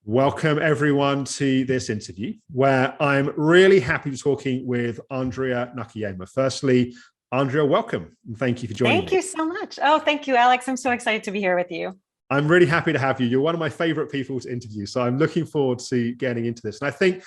Welcome everyone to this interview where I'm really happy to be talking with Andrea Nakayama. Firstly, Andrea, welcome and thank you for joining me. Thank you so much. Oh, thank you, Alex. I'm so excited to be here with you. I'm really happy to have you. You're one of my favorite people to interview, so I'm looking forward to getting into this. And I think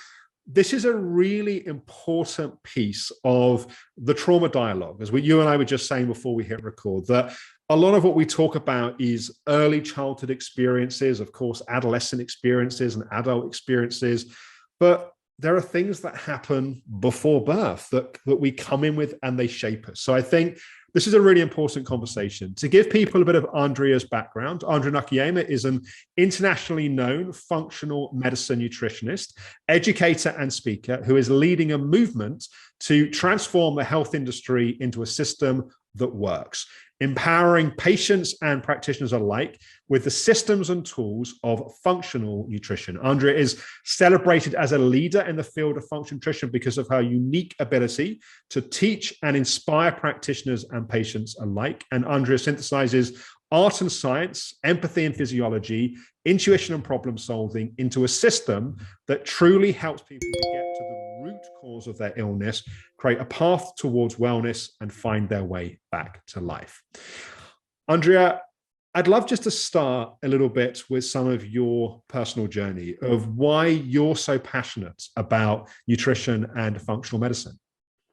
this is a really important piece of the trauma dialogue, as you and I were just saying before we hit record, that a lot of what we talk about is early childhood experiences, of course, adolescent experiences and adult experiences, but there are things that happen before birth that we come in with and they shape us. So I think this is a really important conversation. To give people a bit of Andrea's background, Andrea Nakayama is an internationally known functional medicine nutritionist, educator, and speaker who is leading a movement to transform the health industry into a system that works, empowering patients and practitioners alike with the systems and tools of functional nutrition. Andrea is celebrated as a leader in the field of functional nutrition because of her unique ability to teach and inspire practitioners and patients alike. And Andrea synthesizes art and science, empathy and physiology, intuition and problem solving into a system that truly helps people to get to the root cause of their illness, create a path towards wellness, and find their way back to life. Andrea, I'd love just to start a little bit with some of your personal journey of why you're so passionate about nutrition and functional medicine.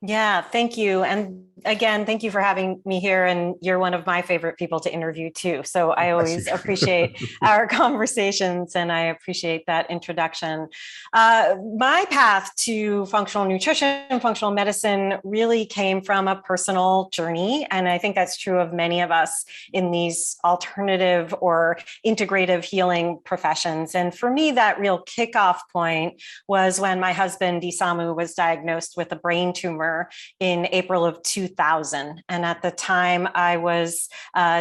Yeah, thank you. And again, thank you for having me here. And you're one of my favorite people to interview too. So I always appreciate our conversations and I appreciate that introduction. My path to functional nutrition and functional medicine really came from a personal journey. And I think that's true of many of us in these alternative or integrative healing professions. And for me, that real kickoff point was when my husband, Isamu, was diagnosed with a brain tumor in April of 2000. And at the time, I was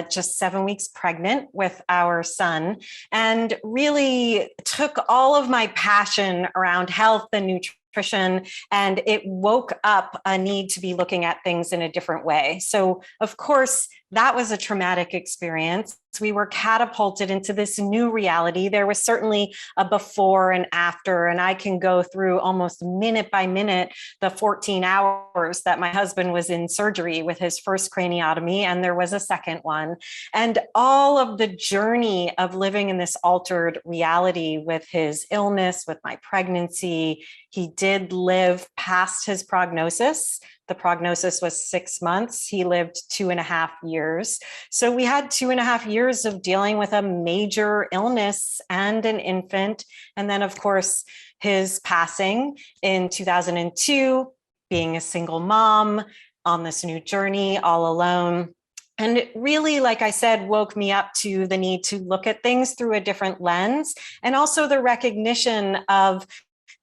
just 7 weeks pregnant with our son and really took all of my passion around health and nutrition, and it woke up a need to be looking at things in a different way. So, of course, that was a traumatic experience. We were catapulted into this new reality. There was certainly a before and after, and I can go through almost minute by minute the 14 hours that my husband was in surgery with his first craniotomy, and there was a second one. And all of the journey of living in this altered reality with his illness, with my pregnancy. He did live past his prognosis. The prognosis was 6 months. He lived 2.5 years. So we had 2.5 years of dealing with a major illness and an infant. And then, of course, his passing in 2002, being a single mom on this new journey all alone. And it really, like I said, woke me up to the need to look at things through a different lens, and also the recognition of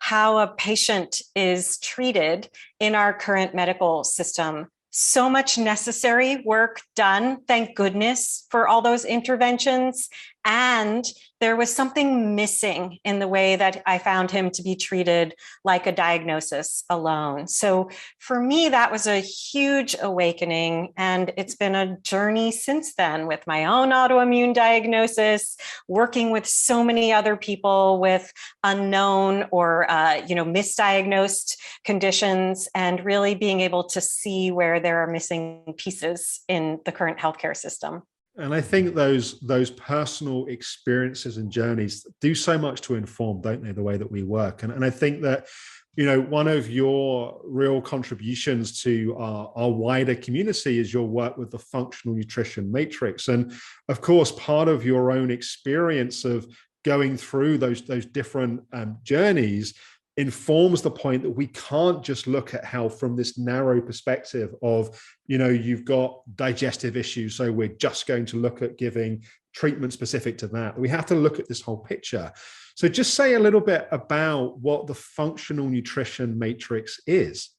how a patient is treated in our current medical system. So much necessary work done. Thank goodness for all those interventions. And there was something missing in the way that I found him to be treated like a diagnosis alone. So for me, that was a huge awakening. And it's been a journey since then with my own autoimmune diagnosis, working with so many other people with unknown or misdiagnosed conditions, and really being able to see where there are missing pieces in the current healthcare system. And I think those personal experiences and journeys do so much to inform, don't they, the way that we work. And I think that, one of your real contributions to our wider community is your work with the functional nutrition matrix. And of course, part of your own experience of going through those different journeys informs the point that we can't just look at health from this narrow perspective of, you've got digestive issues, so we're just going to look at giving treatment specific to that. We have to look at this whole picture. So just say a little bit about what the functional nutrition matrix is.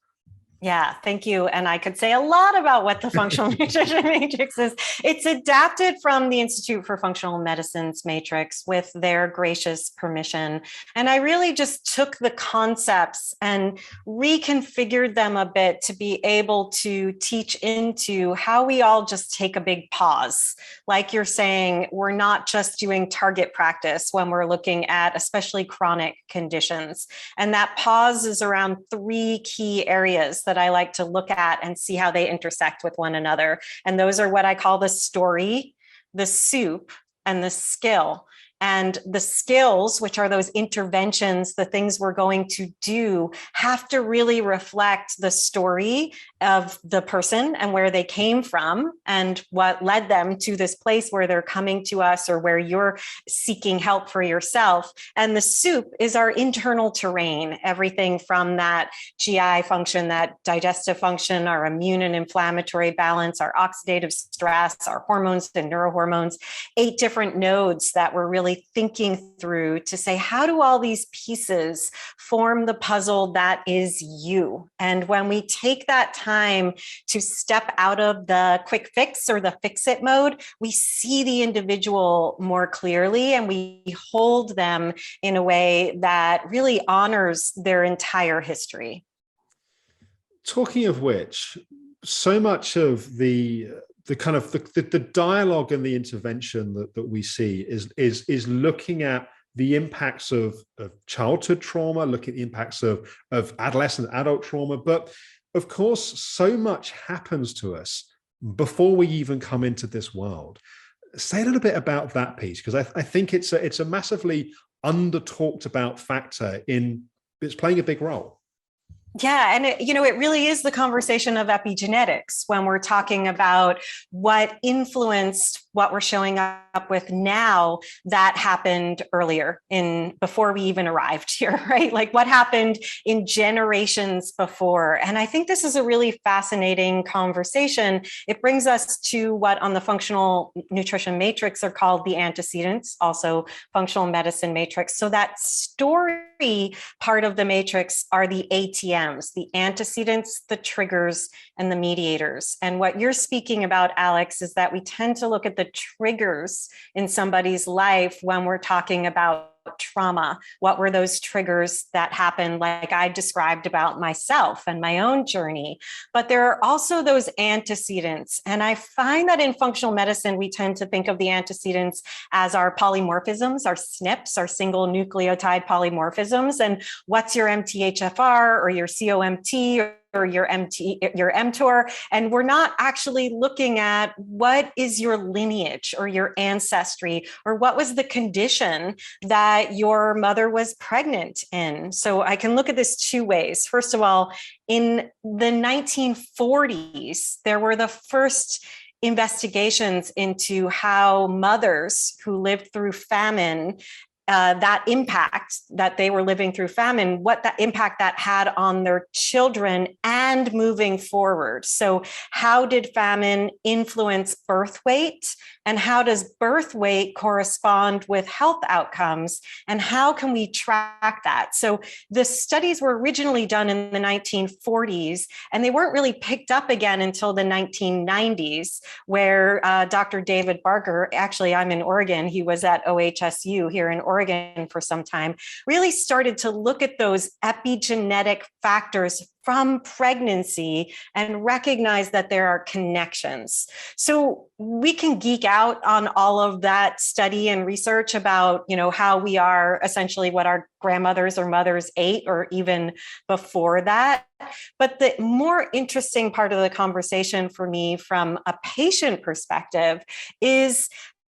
Yeah, thank you. And I could say a lot about what the functional nutrition matrix is. It's adapted from the Institute for Functional Medicine's matrix with their gracious permission. And I really just took the concepts and reconfigured them a bit to be able to teach into how we all just take a big pause. Like you're saying, we're not just doing target practice when we're looking at especially chronic conditions. And that pause is around three key areas that I like to look at and see how they intersect with one another. And those are what I call the story, the soup, and the skill. And the skills, which are those interventions, the things we're going to do, have to really reflect the story of the person and where they came from and what led them to this place where they're coming to us or where you're seeking help for yourself. And the soup is our internal terrain, everything from that GI function, that digestive function, our immune and inflammatory balance, our oxidative stress, our hormones and neurohormones, 8 different nodes that we're really thinking through to say, how do all these pieces form the puzzle that is you? And when we take that time to step out of the quick fix or the fix it mode, we see the individual more clearly and we hold them in a way that really honors their entire history. Talking of which, so much of the kind of the dialogue and the intervention that we see is looking at the impacts of childhood trauma, looking at the impacts of adolescent, adult trauma. But of course, so much happens to us before we even come into this world. Say a little bit about that piece, because I think it's a massively under talked about factor it's playing a big role. Yeah. And it really is the conversation of epigenetics when we're talking about what influenced what we're showing up with now that happened earlier before we even arrived here, right? Like what happened in generations before. And I think this is a really fascinating conversation. It brings us to what on the functional nutrition matrix are called the antecedents, also functional medicine matrix. So that story part of the matrix are the ATMs, the antecedents, the triggers, and the mediators. And what you're speaking about, Alex, is that we tend to look at the triggers in somebody's life when we're talking about trauma. What were those triggers that happened, like I described about myself and my own journey? But there are also those antecedents. And I find that in functional medicine, we tend to think of the antecedents as our polymorphisms, our SNPs, our single nucleotide polymorphisms. And what's your MTHFR or your COMT or your mTOR, and we're not actually looking at what is your lineage or your ancestry or what was the condition that your mother was pregnant in. So I can look at this 2 ways. First of all, in the 1940s, there were the first investigations into how mothers who lived through famine, that impact that they were living through famine, what that impact that had on their children and moving forward. So how did famine influence birth weight? And how does birth weight correspond with health outcomes? And how can we track that? So the studies were originally done in the 1940s, and they weren't really picked up again until the 1990s, where Dr. David Barker, actually I'm in Oregon, he was at OHSU here in Oregon for some time, really started to look at those epigenetic factors from pregnancy and recognize that there are connections. So we can geek out on all of that study and research about, how we are essentially what our grandmothers or mothers ate, or even before that. But the more interesting part of the conversation for me from a patient perspective is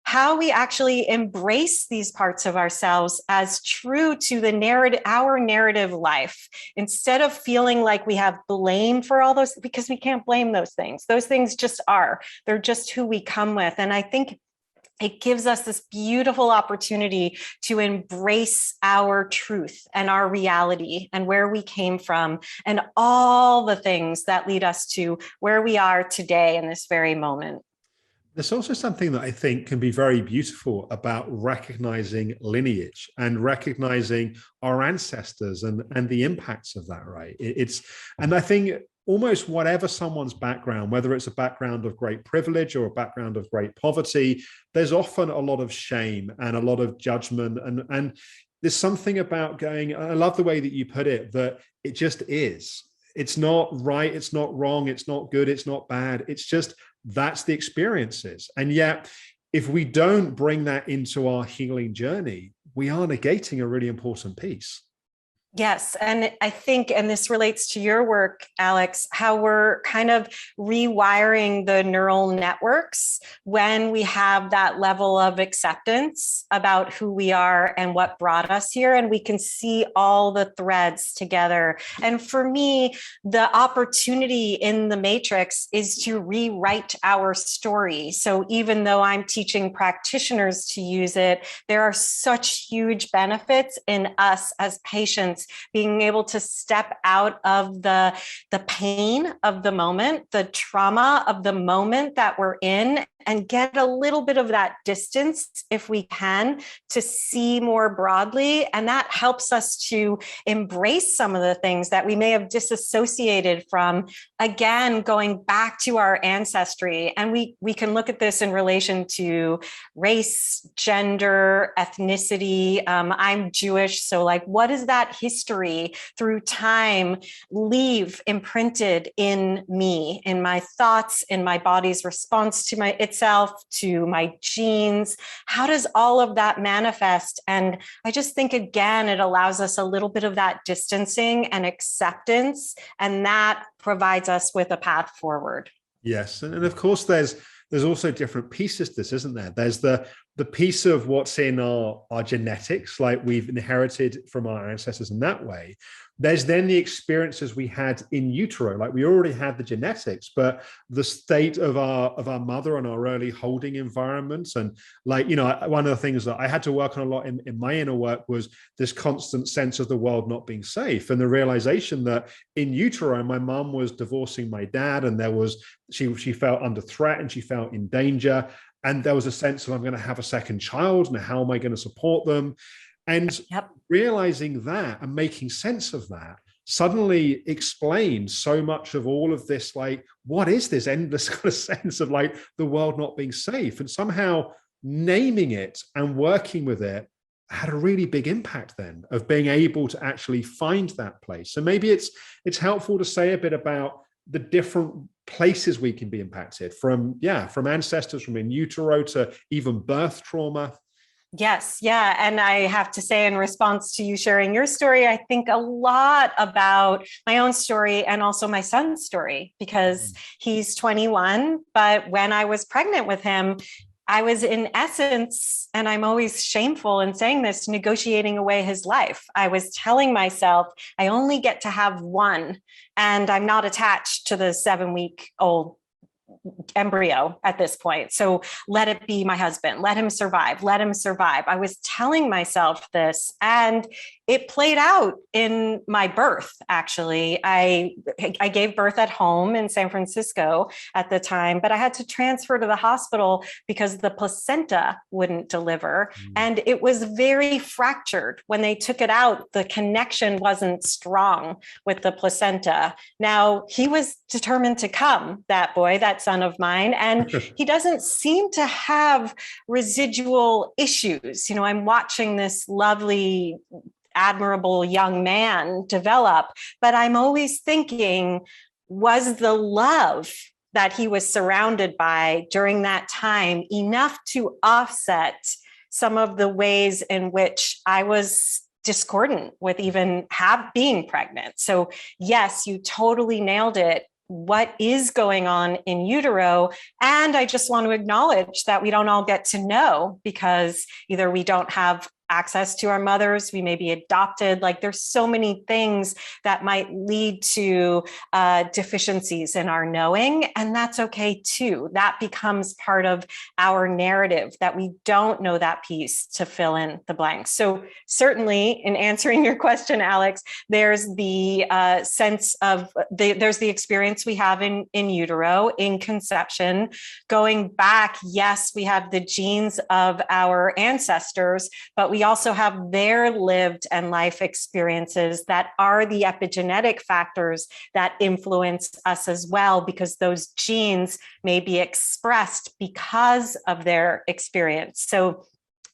how we actually embrace these parts of ourselves as true to the narrative, our narrative life, instead of feeling like we have blame for all those, because we can't blame those things. Those things just are, they're just who we come with. And I think it gives us this beautiful opportunity to embrace our truth and our reality and where we came from and all the things that lead us to where we are today in this very moment. There's also something that I think can be very beautiful about recognizing lineage and recognizing our ancestors and the impacts of that, right? And I think almost whatever someone's background, whether it's a background of great privilege or a background of great poverty, there's often a lot of shame and a lot of judgment. And there's something about going, I love the way that you put it, that it just is. It's not right, it's not wrong, it's not good, it's not bad. It's just, that's the experiences. And yet, if we don't bring that into our healing journey, we are negating a really important piece. Yes. And I think, and this relates to your work, Alex, how we're kind of rewiring the neural networks when we have that level of acceptance about who we are and what brought us here. And we can see all the threads together. And for me, the opportunity in the Matrix is to rewrite our story. So even though I'm teaching practitioners to use it, there are such huge benefits in us as patients being able to step out of the pain of the moment, the trauma of the moment that we're in, and get a little bit of that distance, if we can, to see more broadly. And that helps us to embrace some of the things that we may have disassociated from, again, going back to our ancestry. And we can look at this in relation to race, gender, ethnicity. I'm Jewish, so like, what is that history through time leave imprinted in me, in my thoughts, in my body's response to itself, to my genes? How does all of that manifest? And I just think, again, it allows us a little bit of that distancing and acceptance, and that provides us with a path forward. Yes. And of course, there's also different pieces to this, isn't there? There's the piece of what's in our genetics, like we've inherited from our ancestors in that way. There's then the experiences we had in utero, like we already had the genetics, but the state of our mother and our early holding environments. And like, one of the things that I had to work on a lot in my inner work was this constant sense of the world not being safe. And the realization that in utero, my mom was divorcing my dad, and she felt under threat and she felt in danger. And there was a sense of, I'm going to have a second child, and how am I going to support them? And realizing that and making sense of that suddenly explains so much of all of this, like, what is this endless kind of sense of like the world not being safe? And somehow naming it and working with it had a really big impact then of being able to actually find that place. So maybe it's helpful to say a bit about the different places we can be impacted from ancestors, from in utero to even birth trauma. Yes. Yeah. And I have to say, in response to you sharing your story, I think a lot about my own story and also my son's story, because he's 21. But when I was pregnant with him, I was, in essence, and I'm always shameful in saying this, negotiating away his life. I was telling myself, I only get to have one, and I'm not attached to the 7-week-old embryo at this point. So let it be my husband, let him survive, let him survive. I was telling myself this, and it played out in my birth. Actually, I gave birth at home in San Francisco at the time, but I had to transfer to the hospital because the placenta wouldn't deliver. And it was very fractured. When they took it out, the connection wasn't strong with the placenta. Now, he was determined to come, that boy, that son of mine, and he doesn't seem to have residual issues. I'm watching this lovely, admirable young man develop, but I'm always thinking, was the love that he was surrounded by during that time enough to offset some of the ways in which I was discordant with even being pregnant? So yes, you totally nailed it. What is going on in utero? And I just want to acknowledge that we don't all get to know, because either we don't have access to our mothers, we may be adopted. Like there's so many things that might lead to deficiencies in our knowing, and that's okay too. That becomes part of our narrative, that we don't know that piece to fill in the blanks. So certainly in answering your question, Alex, there's the sense of there's the experience we have in utero, in conception. Going back, yes, we have the genes of our ancestors, but we also have their lived and life experiences that are the epigenetic factors that influence us as well, because those genes may be expressed because of their experience. So,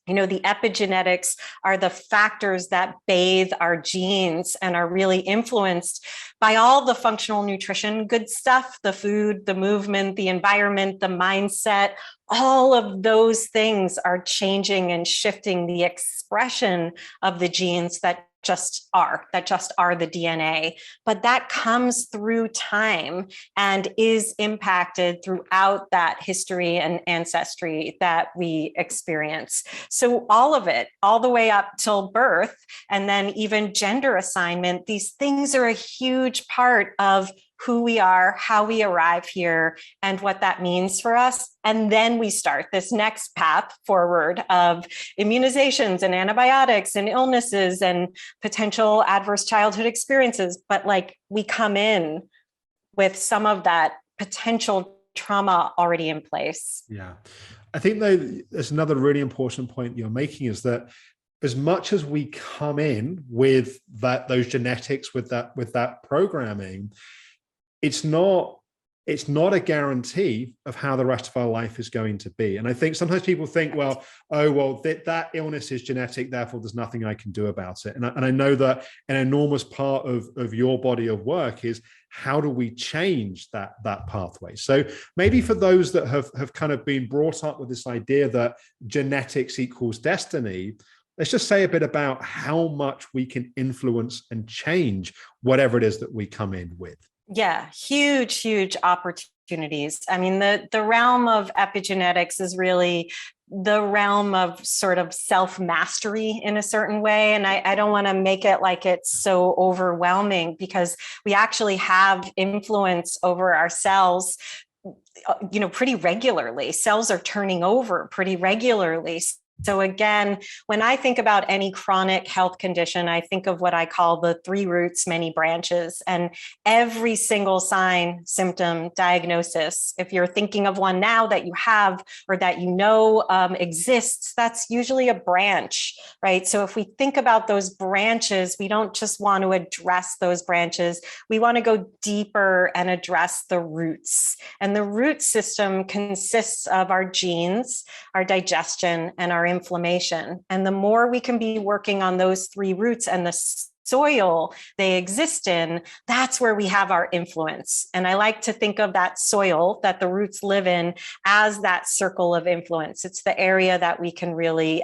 you know, the epigenetics are the factors that bathe our genes and are really influenced by all the functional nutrition, good stuff, the food, the movement, the environment, the mindset. All of those things are changing and shifting the expression of the genes that just are the DNA. But that comes through time and is impacted throughout that history and ancestry that we experience. So all of it, all the way up till birth, and then even gender assignment, these things are a huge part of who we are, how we arrive here, and what that means for us. And then we start this next path forward of immunizations and antibiotics and illnesses and potential adverse childhood experiences. But like we come in with some of that potential trauma already in place. Yeah. I think though, there's another really important point you're making, is that as much as we come in with those genetics, with that programming, it's not a guarantee of how the rest of our life is going to be. And I think sometimes people think, well, that illness is genetic, therefore there's nothing I can do about it. And I know that an enormous part of your body of work is how do we change that pathway? So maybe for those that have kind of been brought up with this idea that genetics equals destiny, let's just say a bit about how much we can influence and change whatever it is that we come in with. Yeah, huge opportunities. I mean, the realm of epigenetics is really the realm of sort of self-mastery in a certain way. And I don't want to make it like it's so overwhelming, because we actually have influence over our cells, you know, pretty regularly. Cells are turning over pretty regularly. So again, when I think about any chronic health condition, I think of what I call the 3 roots, many branches, and every single sign, symptom, diagnosis. If you're thinking of one now that you have or that you know exists, that's usually a branch, right? So if we think about those branches, we don't just want to address those branches. We want to go deeper and address the roots. And the root system consists of our genes, our digestion, and our inflammation. And the more we can be working on those 3 roots and the soil they exist in, that's where we have our influence. And I like to think of that soil that the roots live in as that circle of influence. It's the area that we can really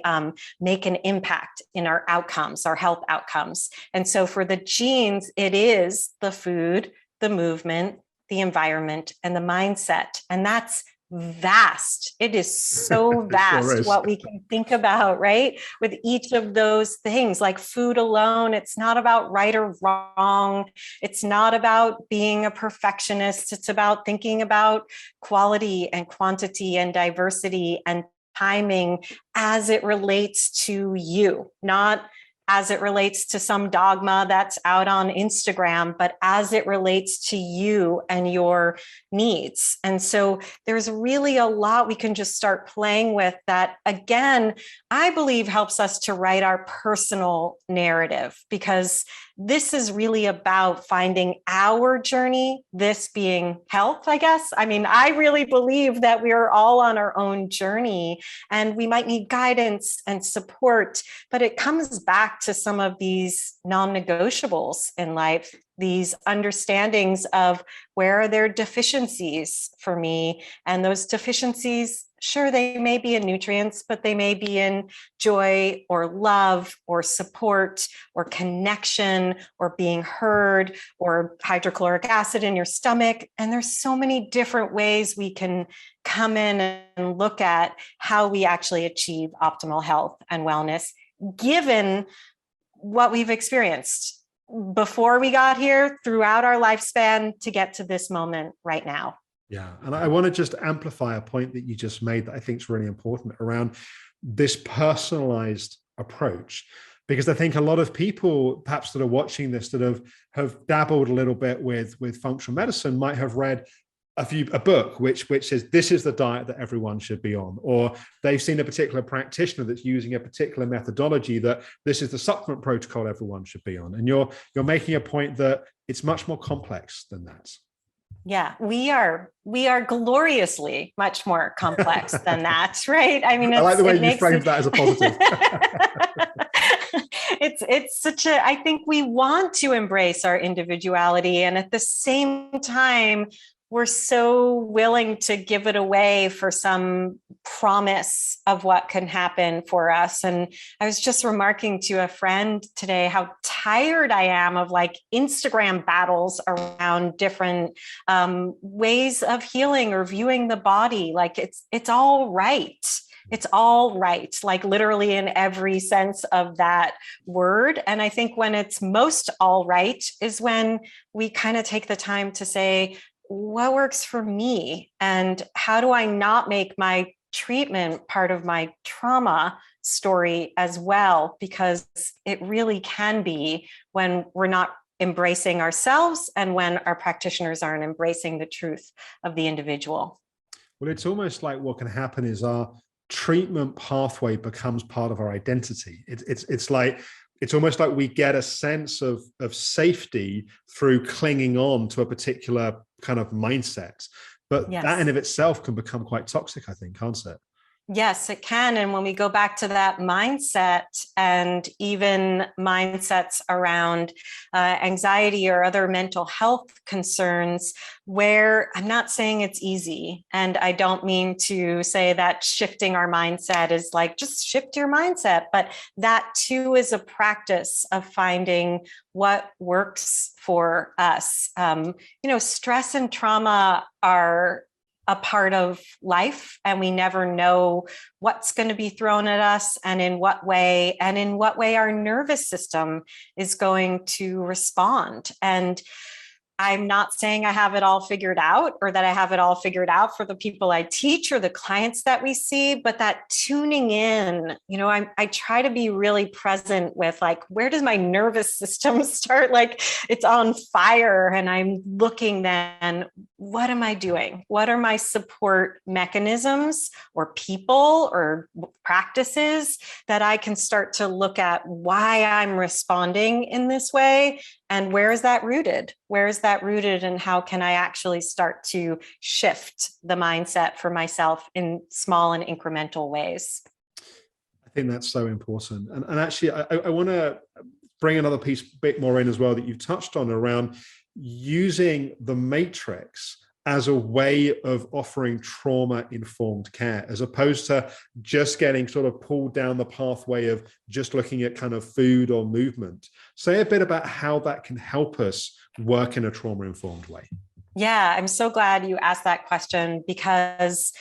make an impact in our outcomes, our health outcomes. And so for the genes, it is the food, the movement, the environment, and the mindset. And that's vast. It is so vast Sure is. what we can think about, right? With each of those things, like food alone, it's not about right or wrong. It's not about being a perfectionist. It's about thinking about quality and quantity and diversity and timing as it relates to you, not as it relates to some dogma that's out on Instagram, but as it relates to you and your needs. And so there's really a lot we can just start playing with that, again, I believe helps us to write our personal narrative, because this is really about finding our journey, this being health, I guess. I mean, I really believe that we are all on our own journey and we might need guidance and support, but it comes back to some of these non-negotiables in life, these understandings of where are there deficiencies for me, and those deficiencies, sure, they may be in nutrients, but they may be in joy or love or support or connection or being heard or hydrochloric acid in your stomach. And there's so many different ways we can come in and look at how we actually achieve optimal health and wellness given what we've experienced before we got here, throughout our lifespan, to get to this moment right now. Yeah. And I want to just amplify a point that you just made that I think is really important around this personalized approach. Because I think a lot of people, perhaps that are watching this, that have dabbled a little bit with functional medicine, might have read a book which says this is the diet that everyone should be on, or they've seen a particular practitioner that's using a particular methodology that this is the supplement protocol everyone should be on. And you're making a point that it's much more complex than that. Yeah, we are gloriously much more complex than that, right? I mean, I like the way you framed that as a positive. It's such a, I think we want to embrace our individuality, and at the same time, we're so willing to give it away for some promise of what can happen for us. And I was just remarking to a friend today how tired I am of like Instagram battles around different ways of healing or viewing the body. Like it's all right. It's all right, like literally in every sense of that word. And I think when it's most all right is when we kind of take the time to say, what works for me? And how do I not make my treatment part of my trauma story as well? Because it really can be when we're not embracing ourselves and when our practitioners aren't embracing the truth of the individual. Well, it's almost like what can happen is our treatment pathway becomes part of our identity. It's like, it's almost like we get a sense of safety through clinging on to a particular kind of mindset. But Yes. that in of itself can become quite toxic, I think, can't it? Yes, it can. And when we go back to that mindset, and even mindsets around anxiety or other mental health concerns, where I'm not saying it's easy. And I don't mean to say that shifting our mindset is like, just shift your mindset. But that too is a practice of finding what works for us. Stress and trauma are a part of life, and we never know what's going to be thrown at us and in what way our nervous system is going to respond. And I'm not saying I have it all figured out, or that I have it all figured out for the people I teach or the clients that we see, but that tuning in, I try to be really present with like, where does my nervous system start? Like it's on fire, and I'm looking then, what am I doing? What are my support mechanisms or people or practices that I can start to look at why I'm responding in this way? And where is that rooted? Where is that rooted? And how can I actually start to shift the mindset for myself in small and incremental ways? I think that's so important. And actually, I want to bring another piece a bit more in as well that you've touched on around using the matrix as a way of offering trauma-informed care, as opposed to just getting sort of pulled down the pathway of just looking at kind of food or movement. Say a bit about how that can help us work in a trauma-informed way. Yeah, I'm so glad you asked that question, because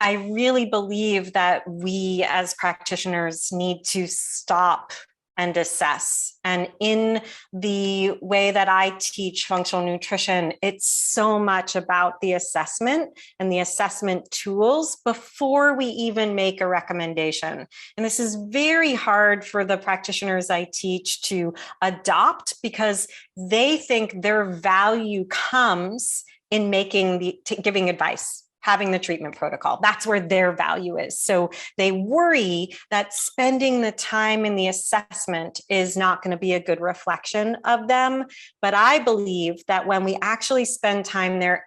I really believe that we as practitioners need to stop and assess. And in the way that I teach functional nutrition, it's so much about the assessment and the assessment tools before we even make a recommendation. And this is very hard for the practitioners I teach to adopt, because they think their value comes in giving advice, having the treatment protocol. That's where their value is. So they worry that spending the time in the assessment is not going to be a good reflection of them. But I believe that when we actually spend time there,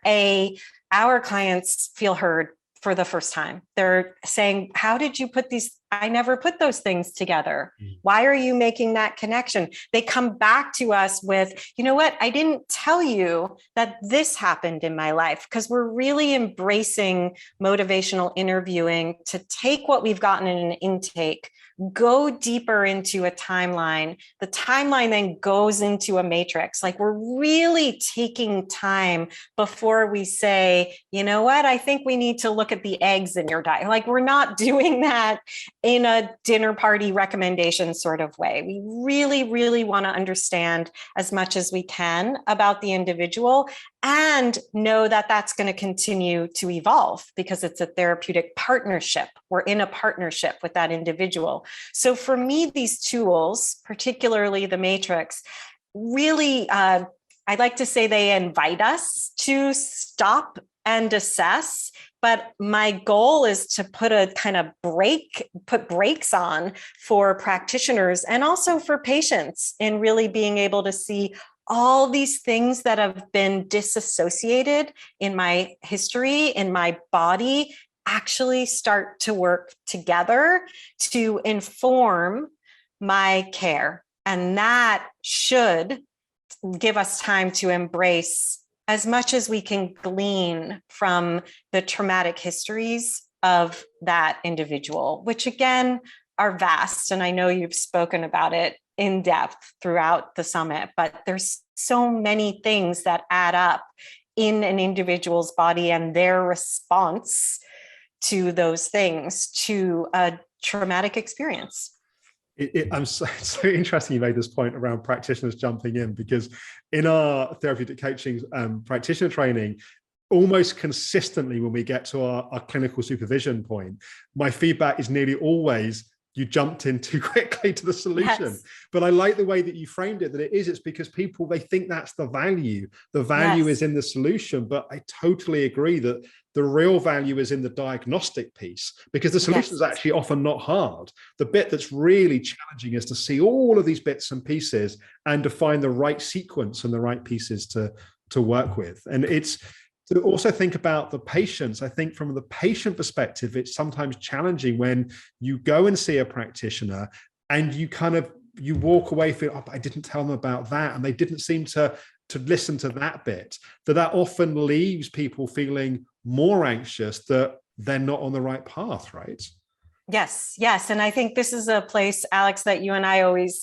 our clients feel heard for the first time. They're saying, how did you put these? I never put those things together. Why are you making that connection? They come back to us with, you know what? I didn't tell you that this happened in my life, because we're really embracing motivational interviewing to take what we've gotten in an intake, go deeper into a timeline. The timeline then goes into a matrix. Like, we're really taking time before we say, you know what, I think we need to look at the eggs in your diet. Like, we're not doing that in a dinner party recommendation sort of way. We really, really want to understand as much as we can about the individual and know that that's going to continue to evolve because it's a therapeutic partnership. We're in a partnership with that individual. So for me, these tools, particularly the matrix, really, I'd like to say they invite us to stop and assess. But my goal is to put a kind of put brakes on for practitioners and also for patients in really being able to see all these things that have been disassociated in my history, in my body, actually start to work together to inform my care. And that should give us time to embrace as much as we can glean from the traumatic histories of that individual, which again are vast. And I know you've spoken about it in depth throughout the summit, but there's so many things that add up in an individual's body and their response to those things, to a traumatic experience. It's so interesting you made this point around practitioners jumping in, because in our therapeutic coaching practitioner training, almost consistently when we get to our clinical supervision point, my feedback is nearly always, you jumped in too quickly to the solution. Yes. But I like the way that you framed it, that it's because people, they think that's the value. The value is in the solution. But I totally agree that the real value is in the diagnostic piece, because the solution is actually often not hard. The bit that's really challenging is to see all of these bits and pieces and to find the right sequence and the right pieces to work with. And it's to also think about the patients. I think from the patient perspective, it's sometimes challenging when you go and see a practitioner and you walk away feeling, oh, I didn't tell them about that, and they didn't seem to listen to that bit. That often leaves people feeling more anxious that they're not on the right path, right? Yes. And I think this is a place, Alex, that you and I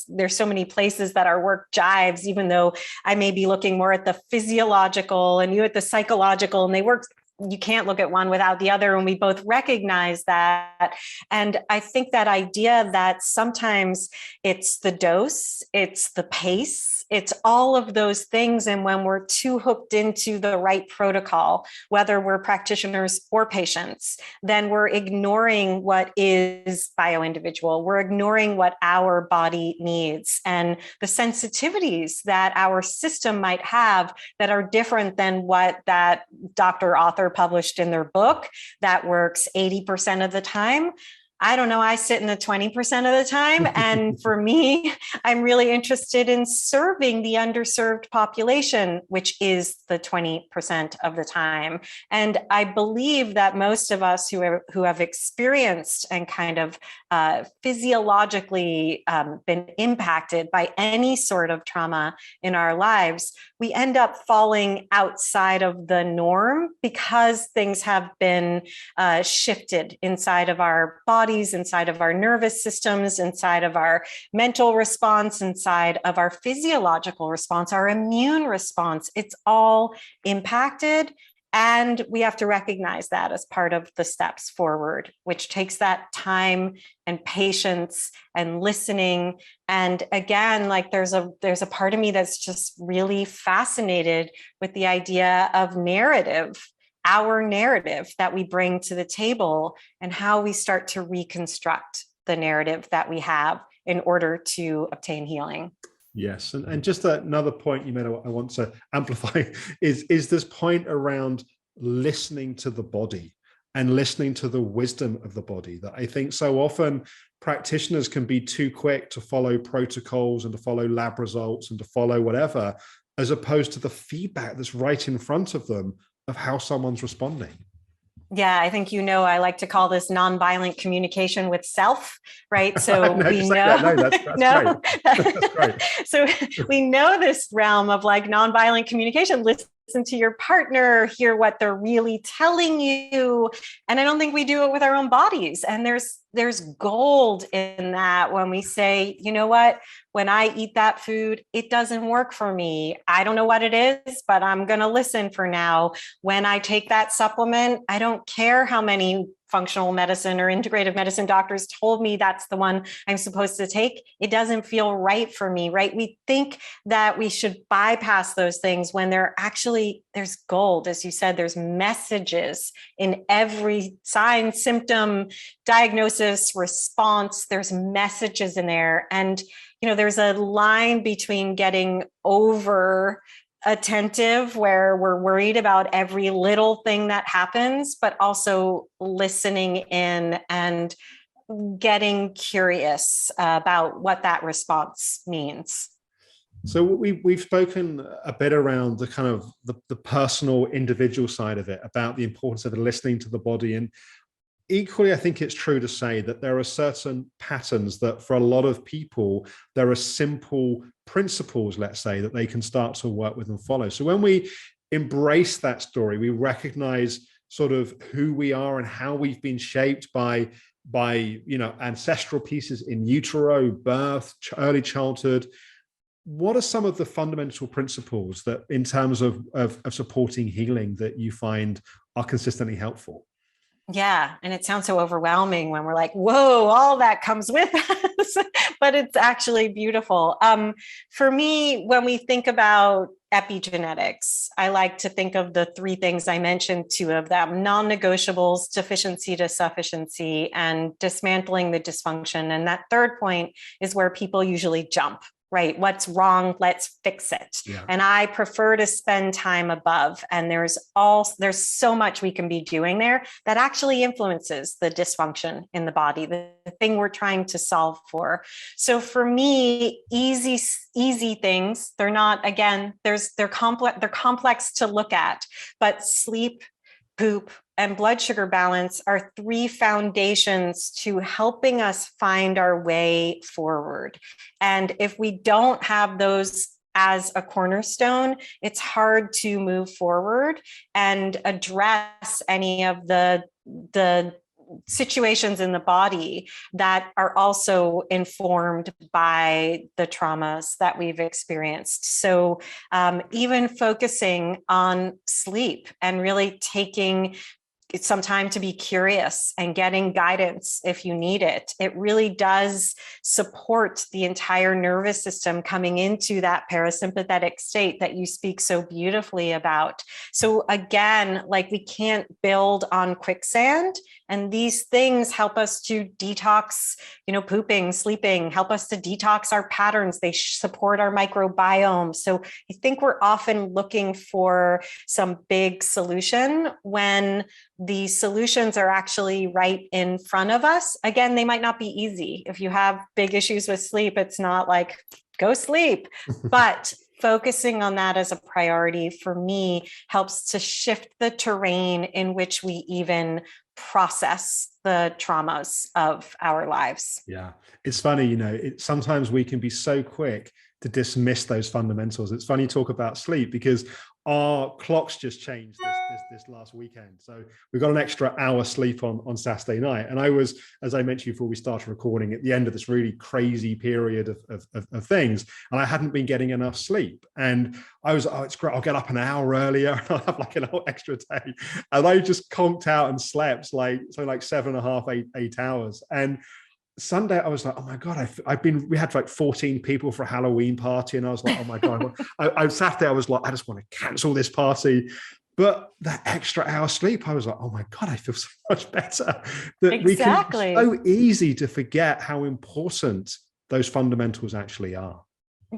there's so many places that our work jives, even though I may be looking more at the physiological and you at the psychological, and you can't look at one without the other. And we both recognize that. And I think that idea that sometimes it's the dose, it's the pace, it's all of those things. And when we're too hooked into the right protocol, whether we're practitioners or patients, then we're ignoring what is bio-individual. We're ignoring what our body needs and the sensitivities that our system might have that are different than what that doctor author published in their book that works 80% of the time. I don't know, I sit in the 20% of the time. And for me, I'm really interested in serving the underserved population, which is the 20% of the time. And I believe that most of us who have experienced and kind of physiologically been impacted by any sort of trauma in our lives, we end up falling outside of the norm because things have been shifted inside of our bodies, inside of our nervous systems, inside of our mental response, inside of our physiological response, our immune response. It's all impacted. And we have to recognize that as part of the steps forward, which takes that time and patience and listening. And again, like there's a part of me that's just really fascinated with the idea of narrative, our narrative that we bring to the table, and how we start to reconstruct the narrative that we have in order to obtain healing. Yes. And just another point you made, I want to amplify is this point around listening to the body and listening to the wisdom of the body, that I think so often practitioners can be too quick to follow protocols and to follow lab results and to follow whatever, as opposed to the feedback that's right in front of them of how someone's responding. Yeah, I think, I like to call this nonviolent communication with self, right? So we know, that's great. So we know this realm of like nonviolent communication. Listen to your partner, hear what they're really telling you. And I don't think we do it with our own bodies. And there's there's gold in that when we say, you know what, when I eat that food, it doesn't work for me. I don't know what it is, but I'm going to listen for now. When I take that supplement, I don't care how many functional medicine or integrative medicine doctors told me that's the one I'm supposed to take. It doesn't feel right for me, right? We think that we should bypass those things when there's gold. As you said, there's messages in every sign, symptom, diagnosis, response. There's messages in there. And, there's a line between getting over attentive where we're worried about every little thing that happens, but also listening in and getting curious about what that response means. So we've spoken a bit around the kind of the personal individual side of it, about the importance of listening to the body. And equally, I think it's true to say that there are certain patterns that for a lot of people, there are simple principles, let's say, that they can start to work with and follow. So when we embrace that story, we recognize sort of who we are and how we've been shaped by ancestral pieces in utero, birth, early childhood. What are some of the fundamental principles that, in terms of supporting healing, that you find are consistently helpful? Yeah. And it sounds so overwhelming when we're like, whoa, all that comes with us, but it's actually beautiful. For me, when we think about epigenetics, I like to think of the three things I mentioned, two of them: non-negotiables, sufficiency to sufficiency, and dismantling the dysfunction. And that third point is where people usually jump. Right? What's wrong? Let's fix it. Yeah. And I prefer to spend time above. And there's so much we can be doing there that actually influences the dysfunction in the body, the thing we're trying to solve for. So for me, easy things, they're not, again, they're complex to look at, but sleep, poop, and blood sugar balance are three foundations to helping us find our way forward. And if we don't have those as a cornerstone, it's hard to move forward and address any of the situations in the body that are also informed by the traumas that we've experienced. So even focusing on sleep and really taking some time to be curious and getting guidance if you need it, it really does support the entire nervous system coming into that parasympathetic state that you speak so beautifully about. So again, like, we can't build on quicksand. And these things help us to detox, pooping, sleeping, help us to detox our patterns. They support our microbiome. So I think we're often looking for some big solution when the solutions are actually right in front of us. Again, they might not be easy. If you have big issues with sleep, it's not like, go sleep, but focusing on that as a priority for me helps to shift the terrain in which we even process the traumas of our lives. Yeah. It's funny, sometimes we can be so quick to dismiss those fundamentals. It's funny you talk about sleep, because our clocks just changed this last weekend. So we got an extra hour sleep on Saturday night. And I was, as I mentioned before we started recording, at the end of this really crazy period of things. And I hadn't been getting enough sleep. And I was, it's great, I'll get up an hour earlier and I'll have like an extra day. And I just conked out and slept like 7.5, 8 hours. And Sunday, I was like, oh my God, we had like 14 people for a Halloween party. And I was like, oh my God. Saturday, I was like, I just want to cancel this party. But that extra hour sleep, I was like, oh my God, I feel so much better. Exactly. It's so easy to forget how important those fundamentals actually are.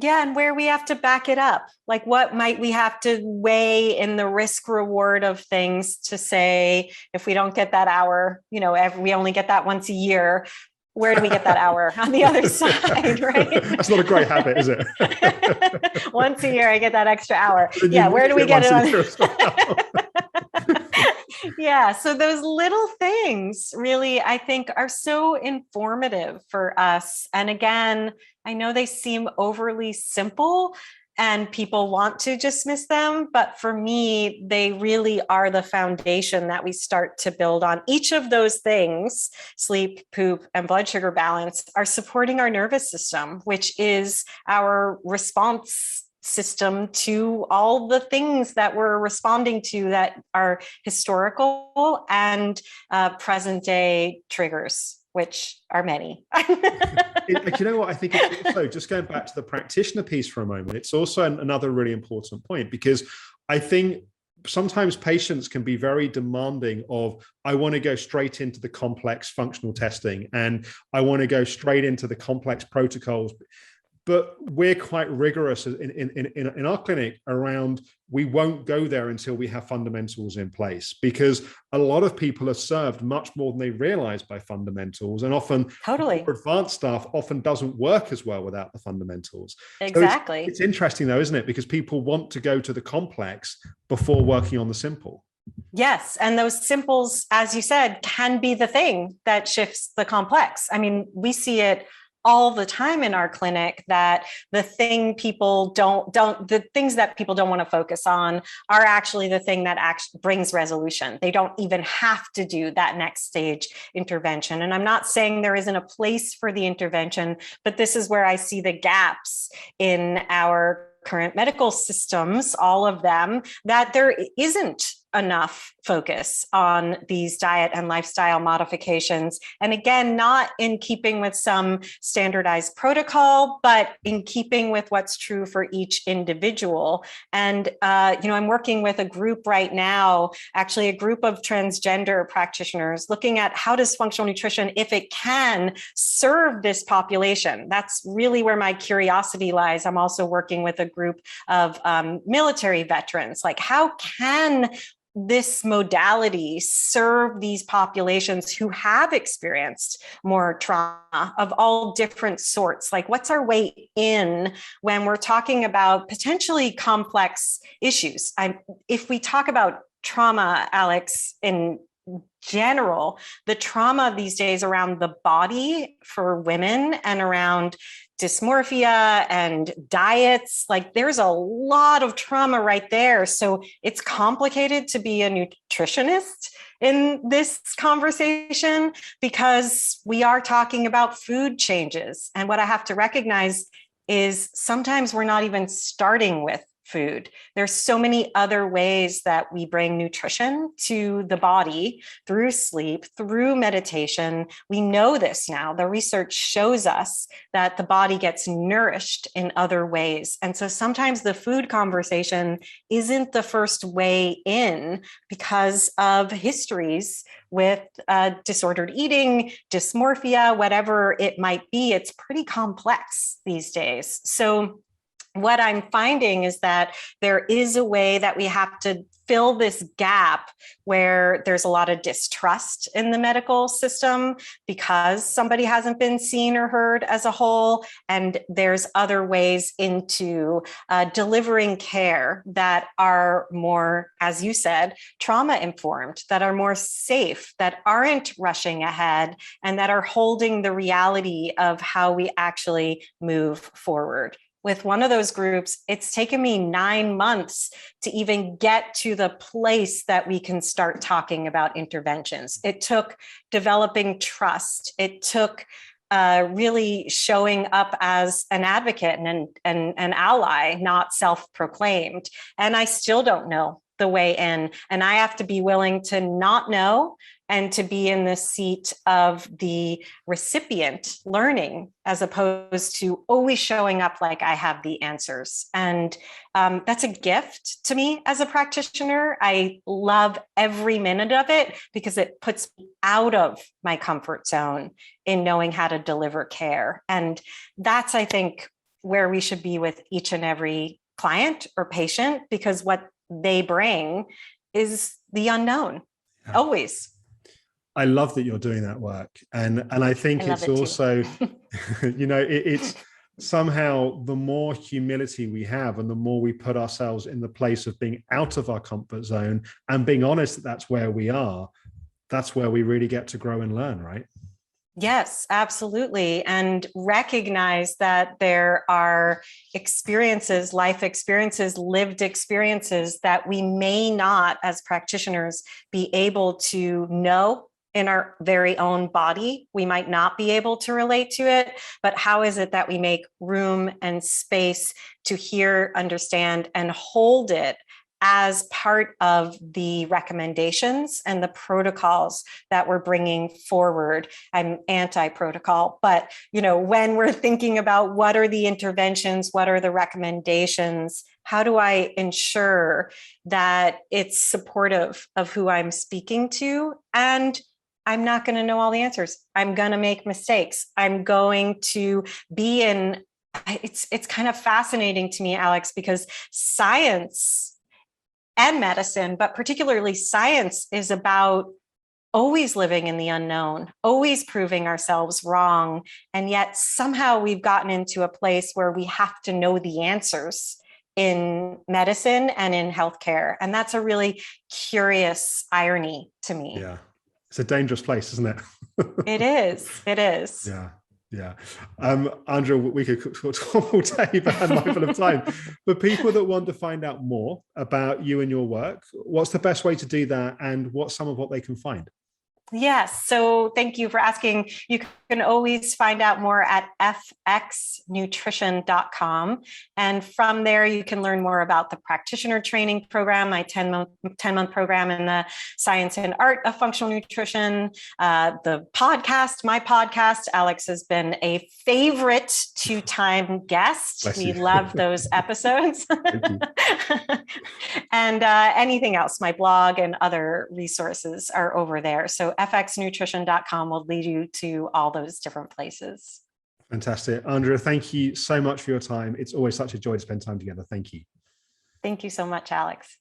Yeah. And where we have to back it up. Like, what might we have to weigh in the risk reward of things to say, if we don't get that hour, we only get that once a year. Where do we get that hour on the other side, right? That's not a great habit, is it? Once a year, I get that extra hour. Yeah, where do we get it on? Yeah, so those little things really, I think, are so informative for us. And again, I know they seem overly simple, and people want to dismiss them. But for me, they really are the foundation that we start to build on. Each of those things, sleep, poop, and blood sugar balance, are supporting our nervous system, which is our response system to all the things that we're responding to that are historical and present day triggers, which are many. You know what? I think it's also, just going back to the practitioner piece for a moment, it's also another really important point, because I think sometimes patients can be very demanding of, I want to go straight into the complex functional testing and I want to go straight into the complex protocols. But we're quite rigorous in our clinic around, we won't go there until we have fundamentals in place, because a lot of people are served much more than they realize by fundamentals, and often totally advanced stuff often doesn't work as well without the fundamentals. Exactly. So it's interesting though, isn't it? Because people want to go to the complex before working on the simple. Yes. And those simples, as you said, can be the thing that shifts the complex. I mean, we see it all the time in our clinic, that the thing people the things that people don't want to focus on are actually the thing that actually brings resolution. They don't even have to do that next stage intervention. And I'm not saying there isn't a place for the intervention, but this is where I see the gaps in our current medical systems, all of them, that there isn't enough focus on these diet and lifestyle modifications. And again, not in keeping with some standardized protocol, but in keeping with what's true for each individual. And, I'm working with a group right now, actually a group of transgender practitioners, looking at how does functional nutrition, if it can, serve this population. That's really where my curiosity lies. I'm also working with a group of military veterans. Like, how can this modality serve these populations who have experienced more trauma of all different sorts? Like, what's our way in when we're talking about potentially complex issues? If we talk about trauma, Alex, in general, the trauma these days around the body for women and around dysmorphia and diets, like there's a lot of trauma right there. So it's complicated to be a nutritionist in this conversation, because we are talking about food changes. And what I have to recognize is sometimes we're not even starting with food. There's so many other ways that we bring nutrition to the body through sleep, through meditation. We know this now. The research shows us that the body gets nourished in other ways. And so sometimes the food conversation isn't the first way in because of histories with disordered eating, dysmorphia, whatever it might be. It's pretty complex these days. So what I'm finding is that there is a way that we have to fill this gap where there's a lot of distrust in the medical system because somebody hasn't been seen or heard as a whole. And there's other ways into delivering care that are more, as you said, trauma informed, that are more safe, that aren't rushing ahead, and that are holding the reality of how we actually move forward. With one of those groups, it's taken me 9 months to even get to the place that we can start talking about interventions. It took developing trust. It took really showing up as an advocate and an ally, not self-proclaimed. And I still don't know the way in. And I have to be willing to not know and to be in the seat of the recipient learning, as opposed to always showing up like I have the answers. And that's a gift to me as a practitioner. I love every minute of it because it puts me out of my comfort zone in knowing how to deliver care. And that's, I think, where we should be with each and every client or patient, because what they bring is the unknown, always. I love that you're doing that work. And I think it's also, it's somehow the more humility we have and the more we put ourselves in the place of being out of our comfort zone and being honest that that's where we are, that's where we really get to grow and learn, right? Yes, absolutely. And recognize that there are experiences, life experiences, lived experiences that we may not, as practitioners, be able to know in our very own body. We might not be able to relate to it, but how is it that we make room and space to hear, understand, and hold it as part of the recommendations and the protocols that we're bringing forward? I'm anti-protocol, but when we're thinking about what are the interventions, what are the recommendations, how do I ensure that it's supportive of who I'm speaking to? And I'm not going to know all the answers. I'm going to make mistakes. I'm going to be in, it's kind of fascinating to me, Alex, because science and medicine, but particularly science, is about always living in the unknown, always proving ourselves wrong. And yet somehow we've gotten into a place where we have to know the answers in medicine and in healthcare. And that's a really curious irony to me. Yeah. It's a dangerous place, isn't it? It is. It is. Yeah. Yeah. Andrea, we could talk all day, but I'm mindful of time. For people that want to find out more about you and your work, what's the best way to do that? And what's some of what they can find? Yes. So thank you for asking. You can always find out more at fxnutrition.com. And from there, you can learn more about the practitioner training program, my 10-month program in the science and art of functional nutrition, the podcast, my podcast. Alex has been a favorite 2-time guest. We love those episodes. And anything else, my blog and other resources are over there. So fxnutrition.com will lead you to all those different places. Fantastic. Andrea, thank you so much for your time. It's always such a joy to spend time together. Thank you. Thank you so much, Alex.